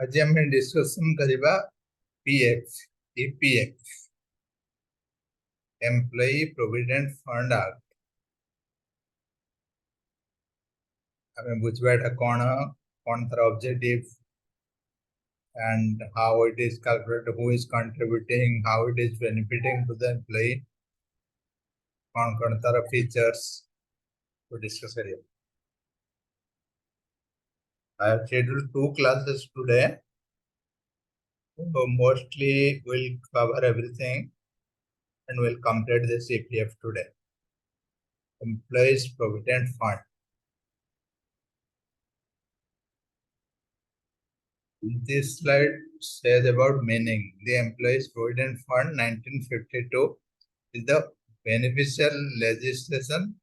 आज आम डिस्कसन करिबा PF EPF employee provident fund act आम बुझबाटा कौन तार objective and how it is calculated, who is contributing, how it is benefiting to the employee, कौन तार features to discuss करिए. I have scheduled 2 classes today. So mostly we'll cover everything and we'll complete the CPF today. Employees Provident Fund. This slide says about meaning. The Employees Provident Fund 1952 is the beneficial legislation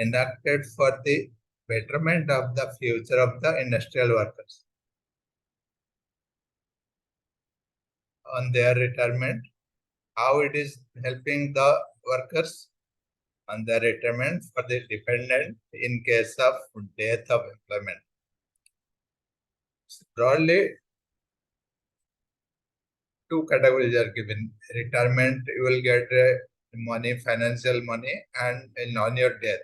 enacted for the betterment of the future of the industrial workers on their retirement. How it is helping the workers on their retirement for the dependent in case of death of employment. Broadly, 2 categories are given. Retirement, you will get money, financial money, and on your death.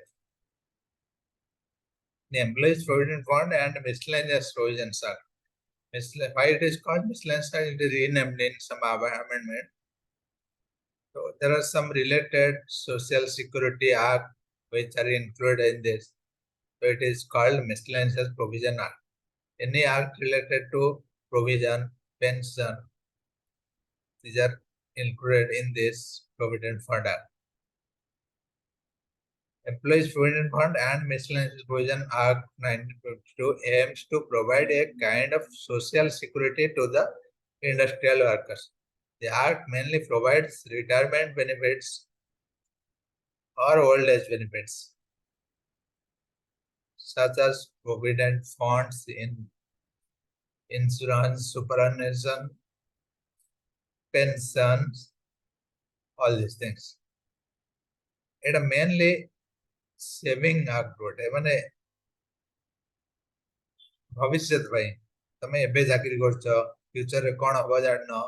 The Employees Provident Fund and Miscellaneous Provisions Act. Why it is called Miscellaneous Act? It is renamed in some amendment. So there are some related Social Security Act which are included in this. So it is called Miscellaneous Provision Act. Any act related to provision, pension, these are included in this Provident Fund Act. Employees Provident Fund and Miscellaneous Provision Act 1952 aims to provide a kind of social security to the industrial workers. The Act mainly provides retirement benefits or old age benefits, such as provident funds in insurance, superannuation, pensions, all these things. It mainly saving act ମାନେ भविष्य तमे एबे चाकरी करछ future रे कोन हबो जाननो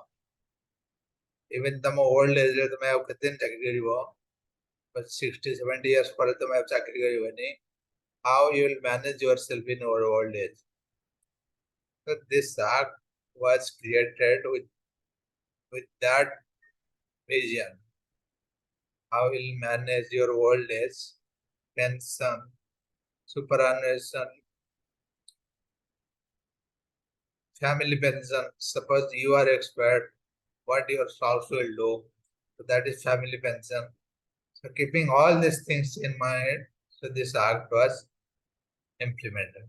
even तम old age रे तमे अब केते चाकरी करिवो but 60-70 years पर तमे अब चाकरी करिवनी how you will manage yourself in your old age. So this act was created with that vision. How you will manage your old age, pension, superannuation, family pension. Suppose you are expert, what your spouse will do. So that is family pension. So keeping all these things in mind, so this act was implemented.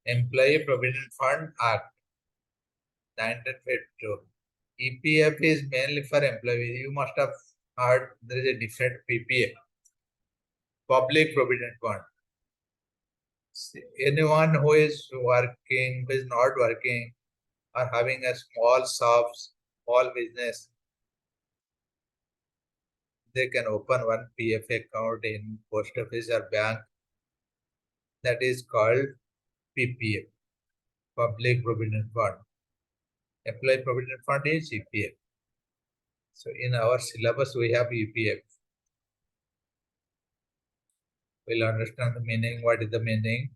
Employee Provident Fund Act 1952. EPF is mainly for employees. You must have heard there is a different PPF, Public Provident Fund. Anyone who is working, who is not working, or having a small shop, small business, they can open one PF account in post office or bank. That is called PPF, Public Provident Fund. Employee Provident Fund is EPF. So in our syllabus, we have EPF. We'll understand the meaning, what is the meaning,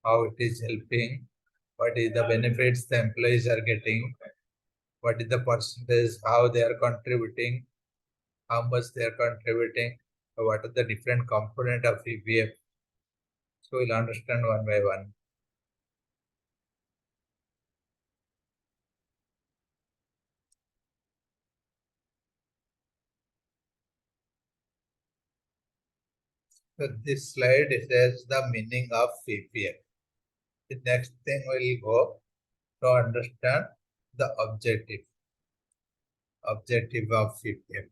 how it is helping, what is the benefits the employees are getting, what is the percentage, how they are contributing, how much they are contributing, what are the different component of EPF. So we'll understand one by one. So this slide says the meaning of EPF. The next thing we'll go to understand the objective of EPF.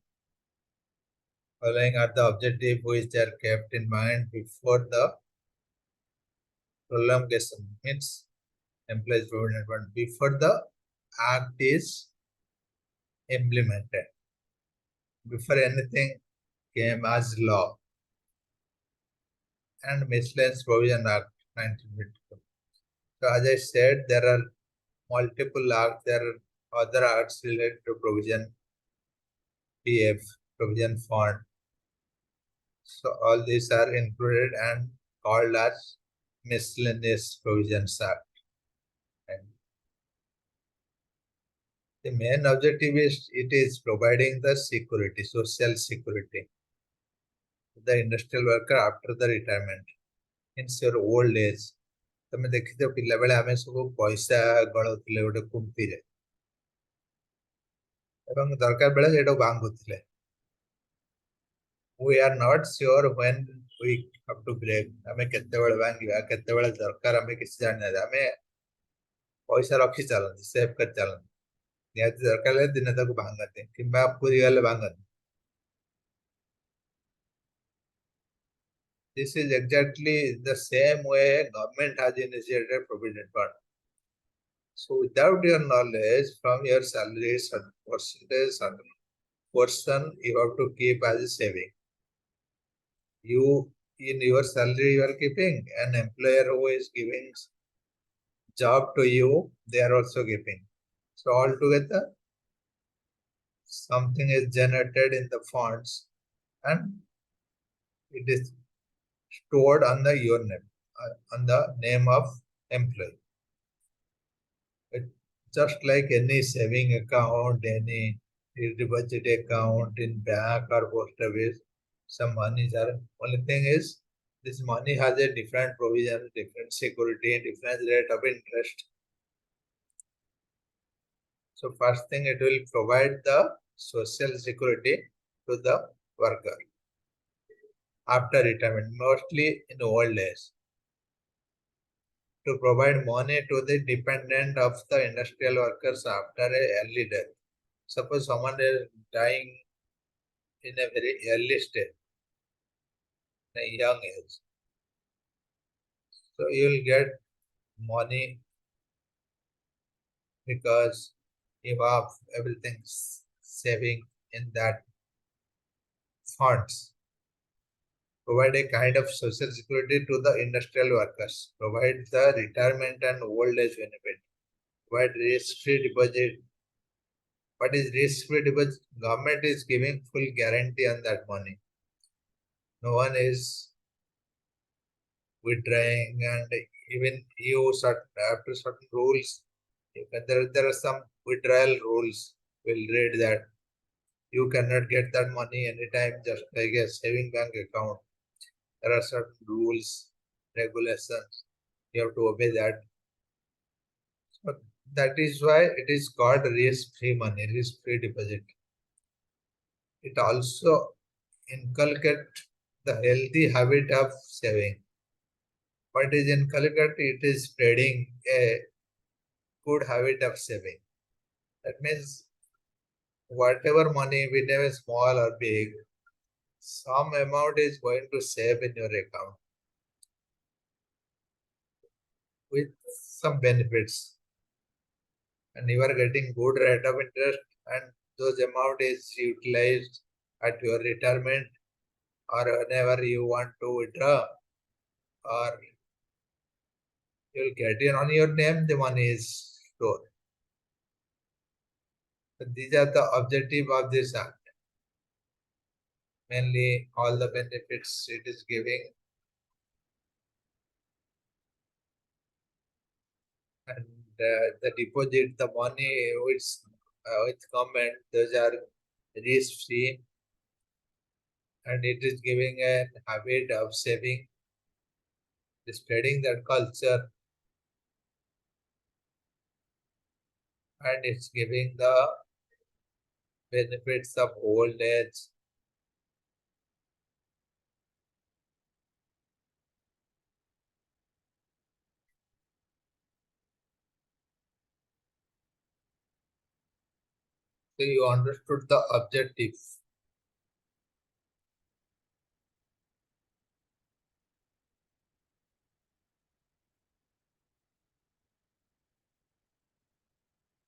Following are the objective which are kept in mind before the prolongation, means Employees Provident Fund, before the act is implemented, before anything came as law. And Miscellaneous Provision Act 1952. So as I said, there are multiple acts, there are other acts related to provision, PF, provision fund. So all these are included and called as miscellaneous provisions act. And the main objective is it is providing the security, social security to the industrial worker after the retirement in your old age. ତମେ ଦେଖିଥିବ ପିଲାବେଳେ ଆମେ ସବୁ ପଇସା ଗଳଉଥିଲେ ଗୋଟେ କୁମ୍ପିରେ ଏବଂ ଦରକାର ବେଳେ ସେଇଟାକୁ ଭାଙ୍ଗୁଥିଲେ. We are not sure when we have to break. ଆମେ କେତେବେଳେ ଭାଙ୍ଗିବା କେତେବେଳେ ଦରକାର ଆମେ କିଛି ଜାଣିନାହାନ୍ତି. ଆମେ ପଇସା ରଖି ଚାଲନ୍ତି, ସେଭ୍ କରି ଚାଲନ୍ତି. ନିହାତି ଦରକାର ହେଲେ ଦିନେ ତାକୁ ଭାଙ୍ଗନ୍ତି କିମ୍ବା ପୁରୀ ଗଲେ ଭାଙ୍ଗନ୍ତି. This is exactly the same way government has initiated provident fund. So without your knowledge from your salary, certain percentage, certain portion you have to keep as a saving. You in your salary you are keeping, an employer who is giving job to you, they are also keeping. So altogether, something is generated in the funds and it is stored on your name, on the name of employee. It, just like any saving account, any deposit account in bank or post office, some monies are. Only thing is, this money has a different provision, different security, different rate of interest. So first thing, it will provide the social security to the worker after retirement, mostly in old age. To provide money to the dependent of the industrial workers after a early death. Suppose someone is dying in a very early stage, in a young age. So you will get money because you have everything saving in that funds. Provide a kind of social security to the industrial workers. Provide the retirement and old age benefit. Provide risk-free deposit. What is risk-free deposit? Government is giving full guarantee on that money. No one is withdrawing, and even you after certain rules, there are some withdrawal rules. We'll read that you cannot get that money anytime, just like a saving bank account. There are certain rules, regulations. You have to obey that. So that is why it is called risk-free money, risk-free deposit. It also inculcates the healthy habit of saving. What is inculcated? It is spreading a good habit of saving. That means whatever money, whenever small or big, some amount is going to save in your account with some benefits. And you are getting good rate of interest, and those amount is utilized at your retirement or whenever you want to withdraw, or you'll get it on your name, the money is stored. So these are the objective of this act. Mainly all the benefits it is giving, and the deposit, the money which government, those are risk free, and it is giving a habit of saving, spreading that culture, and it's giving the benefits of old age. So you understood the objective.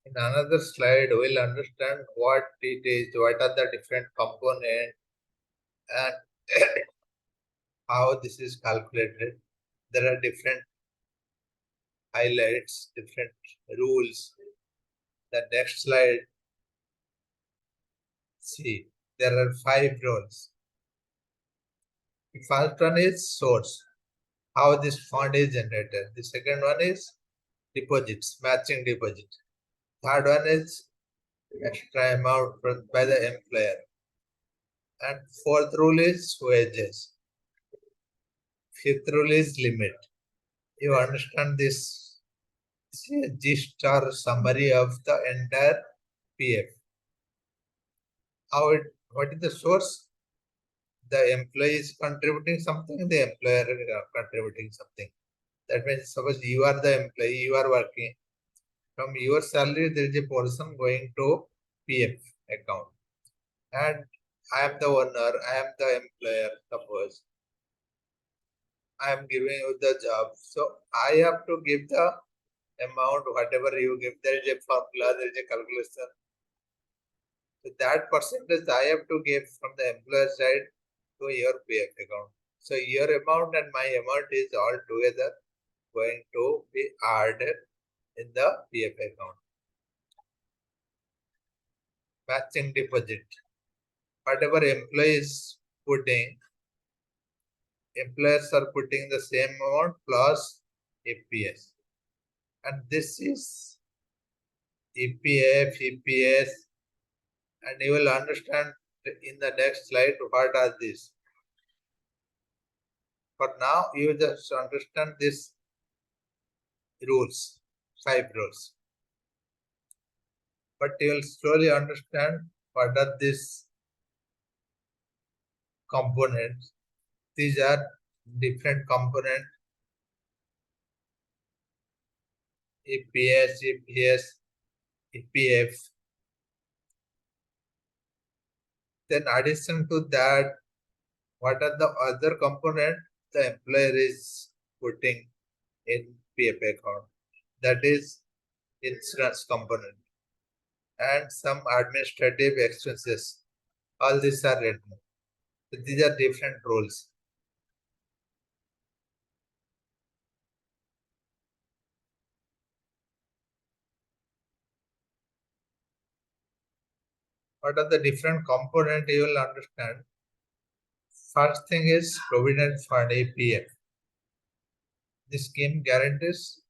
In another slide, we'll understand what it is, what are the different components, and how this is calculated. There are different highlights different rules. The next slide, see, there are 5 roles. The first one is source, how this fund is generated. The second one is deposits, matching deposit. Third one is extra amount by the employer. And fourth rule is wages. Fifth rule is limit. You understand this? This is a gist or summary of the entire PF. What is the source? The employee is contributing something, the employer is contributing something. That means suppose you are the employee, you are working. From your salary, there is a portion going to PF account. And I am the owner, I am the employer, suppose. I am giving you the job. So I have to give the amount, whatever you give. There is a formula, there is a calculation. So that percentage I have to give from the employer side to your PF account. So your amount and my amount is all together going to be added in the PF account. Matching deposit. Whatever employee is putting, employers are putting the same amount plus EPS. And this is EPF, EPS, and you will understand in the next slide what are these. For now, you just understand these rules, 5 rules. But you will slowly understand what are these components. These are different components. EPS, EPS, EPF. Then addition to that, what are the other components the employer is putting in PF account? That is insurance component and some administrative expenses. All these are written. So these are different rules. What are the different components you will understand? First thing is Provident Fund, APF. This scheme guarantees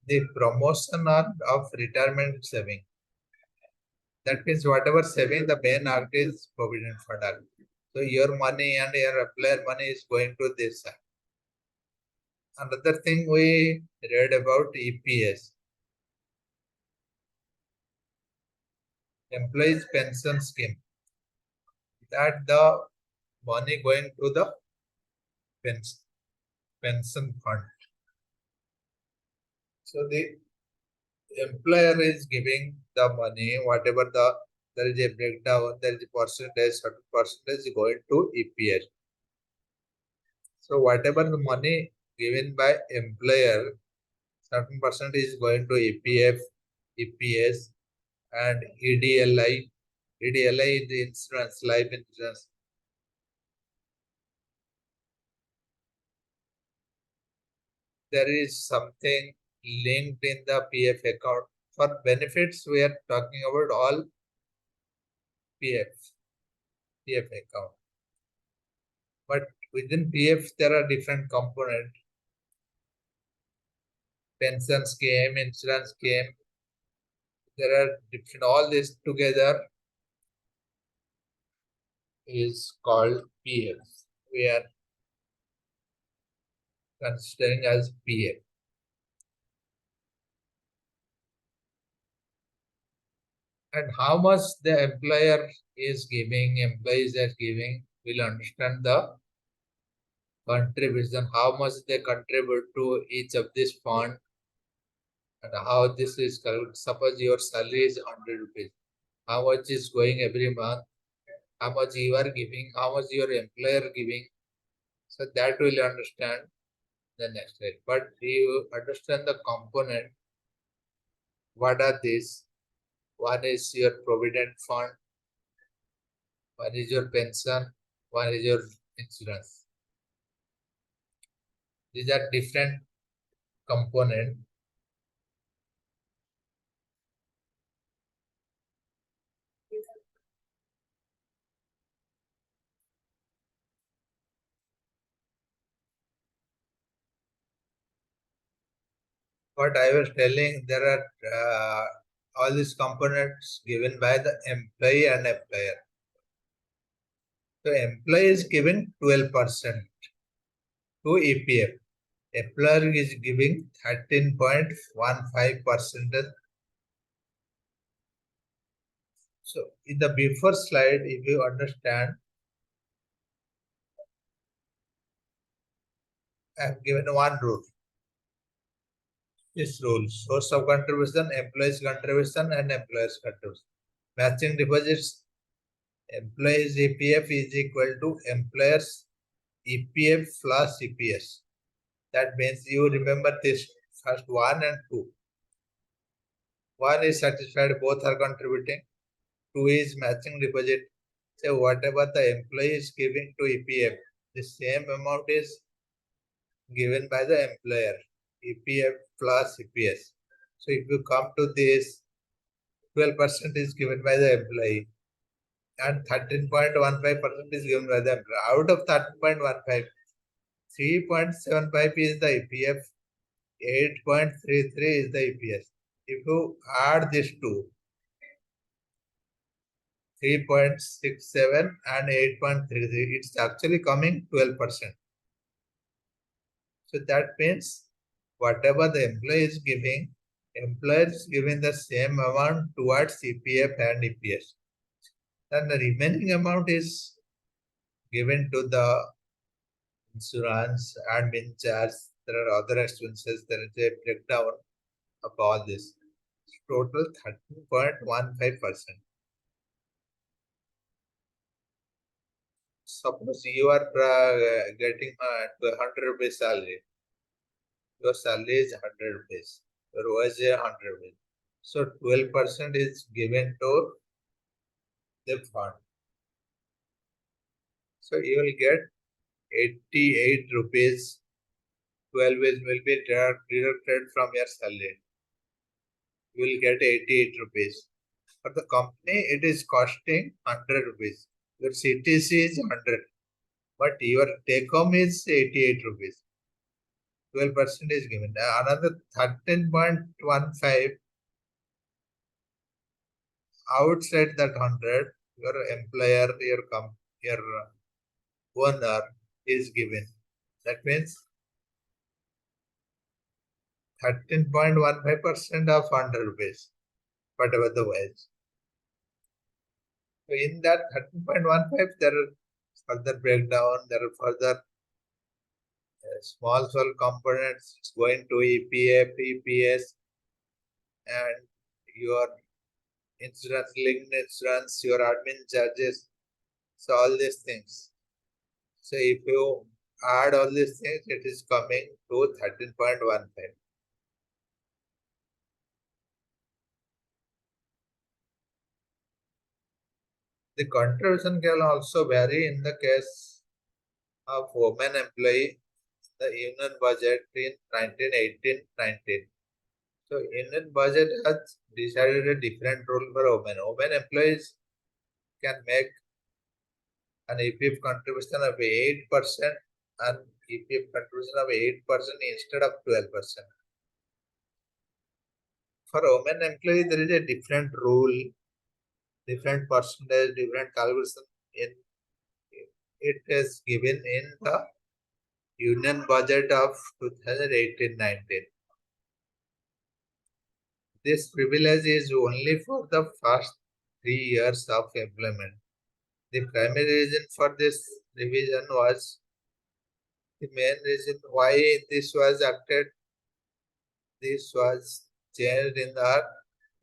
the promotion of retirement saving. That means whatever saving, the main act is Provident Fund Act. So your money and your employer money is going to this act. Another thing we read about EPS. Employees Pension Scheme. That the money going to the pension fund. So the employer is giving the money, whatever there is a breakdown, there is a percentage, certain percentage is going to EPS. So whatever the money given by employer, certain percentage is going to EPF, EPS, and EDLI. EDLI is the insurance, life insurance. There is something linked in the PF account. For benefits, we are talking about all PF account. But within PF, there are different components. Pension scheme, insurance scheme. There are different, all this together is called PF. We are considering as PF. And how much the employer is giving, employees are giving, we'll understand the contribution, how much they contribute to each of this fund and how this is calculated. Suppose your salary is 100 rupees. How much is going every month? How much you are giving? How much your employer giving? So that will understand the next slide. But you understand the component. What are these? One is your provident fund. One is your pension. One is your insurance. These are different component. What I was telling, there are all these components given by the employee and employer. So employee is given 12% to EPF. Employer is giving 13.15%. So in the before slide, if you understand, I have given one rule. This rule, source of contribution, employees contribution and employers contribution. Matching deposits, employees EPF is equal to employers EPF plus EPS. That means you remember this first 1 and 2. 1 is satisfied, both are contributing. 2 is matching deposit. So whatever the employee is giving to EPF, the same amount is given by the employer, EPF plus EPS. So if you come to this, 12% is given by the employee and 13.15% is given by the employer. Out of 13.15, 3.75 is the EPF, 8.33 is the EPS. If you add these two, 3.67 and 8.33, it's actually coming 12%. So that means whatever the employee is giving, employer is giving the same amount towards EPF and EPS. Then the remaining amount is given to the insurance, admin charge, there are other expenses, there is a breakdown of all this. Total 13.15%. Suppose you are getting 100 rupees salary. Your salary is 100 rupees. Your wage is 100 rupees. So 12% is given to the fund. So you will get 88 rupees. 12 will be deducted from your salary. You will get 88 rupees. For the company, it is costing 100 rupees. Your CTC is 100, but your take home is 88 rupees. 12% is given. Another 13.15 outside that 100, your employer, your owner is given. That means 13.15% of 100 rupees, whatever the wage. So in that 13.15, there are further breakdown, there are further small components. It's going to EPF, EPS, and your insurance, linked insurance, your admin charges. So all these things. So if you add all these things, it is coming to 13.15. The contribution can also vary in the case of women employee, the union budget in 1918-19. So union budget has decided a different rule for women. Women employees can make an EPF contribution of 8% and EPF contribution of 8% instead of 12%. For women employee, there is a different rule, different percentage, different calculation. It is given in the union budget of 2018-19. This privilege is only for the first 3 years of employment. The primary reason for this revision was the main reason why this was acted. This was changed in the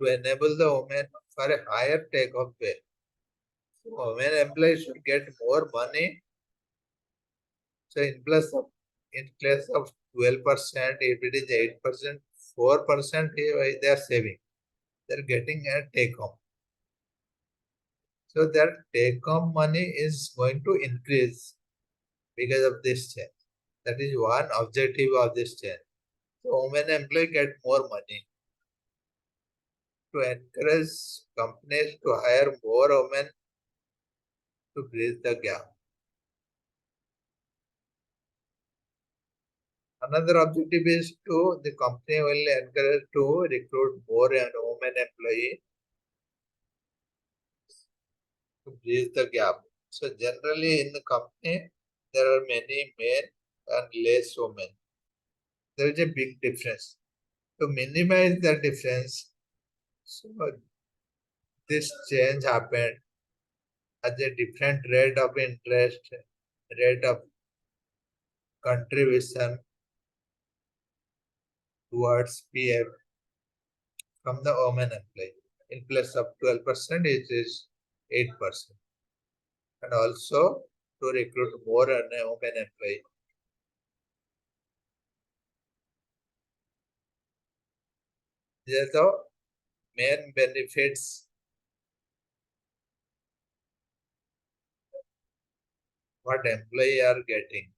to enable the women for a higher take-home pay. So women employees should get more money. So in place of 12%, if it is 8%, 4% they are saving. They are getting a take-home. So that take-home money is going to increase because of this change. That is one objective of this change. So women employee get more money. To encourage companies to hire more women to bridge the gap. Another objective is to the company will encourage to recruit more women employee to bridge the gap. So generally in the company there are many men and less women. There is a big difference. To minimize the difference, so this change happened at a different rate of interest, rate of contribution towards PF from the women employee. In place of 12%, it is 8%. And also to recruit more women employee. These are the main benefits what employee are getting.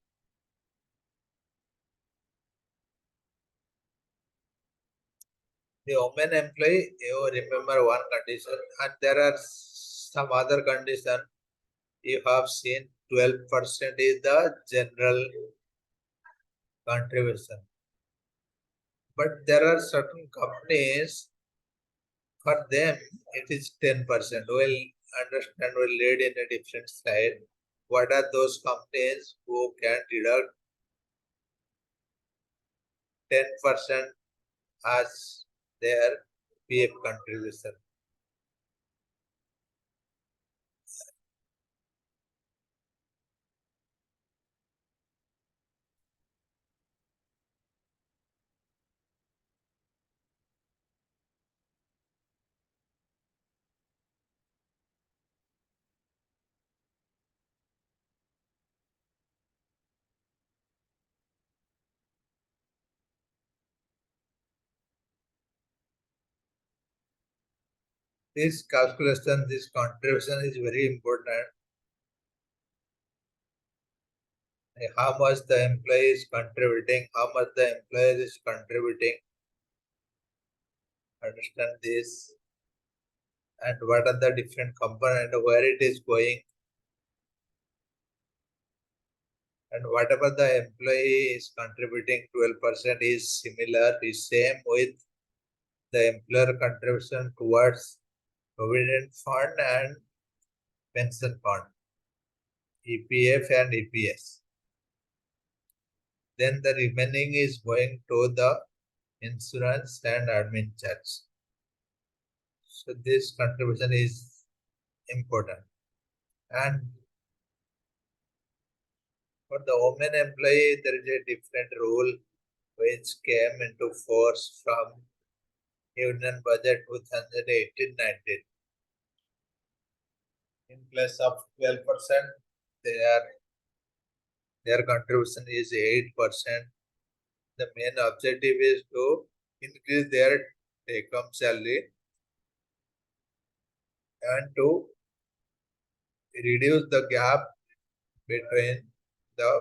The women employee, you remember one condition, and there are some other condition. You have seen 12% is the general contribution. But there are certain companies, for them it is 10%. We'll understand, we'll read in a different slide. What are those companies who can deduct 10% as their PF contribution? This calculation, this contribution is very important. How much the employee is contributing, how much the employer is contributing. Understand this, and what are the different components, where it is going, and whatever the employee is contributing 12% is similar, is same with the employer contribution towards provident fund and pension fund, EPF and EPS. Then the remaining is going to the insurance and admin charge. So this contribution is important. And for the women employee, there is a different rule which came into force from Union Budget 2018-19. In place of 12%, their contribution is 8%. The main objective is to increase their take-home salary and to reduce the gap between the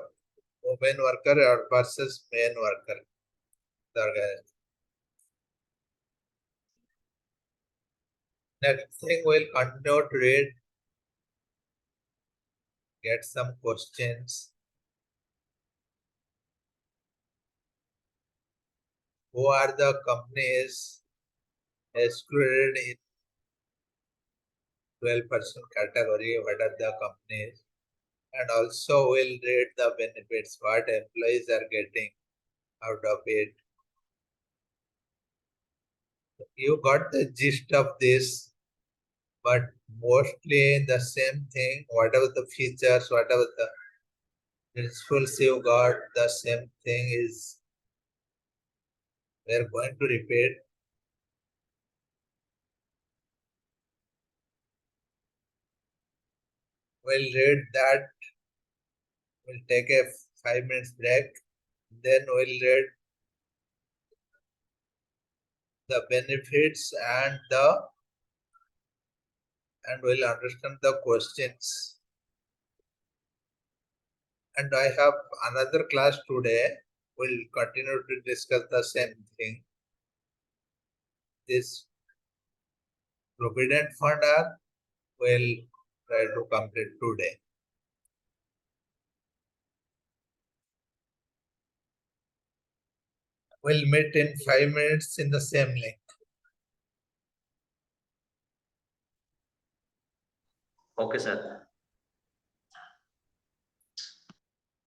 women worker versus men worker. Next thing we'll continue to read, get some questions. Who are the companies excluded in 12% category? What are the companies? And also we'll read the benefits, what employees are getting out of it. You got the gist of this, but mostly the same thing, whatever the features, whatever the principles you got, the same thing is we're going to repeat. We'll read that. We'll take a 5 minutes break. Then we'll read the benefits and we'll understand the questions. And I have another class today We'll continue to discuss the same thing. This provident fund will try to complete today. We'll meet in 5 minutes in the same link. Okay, sir.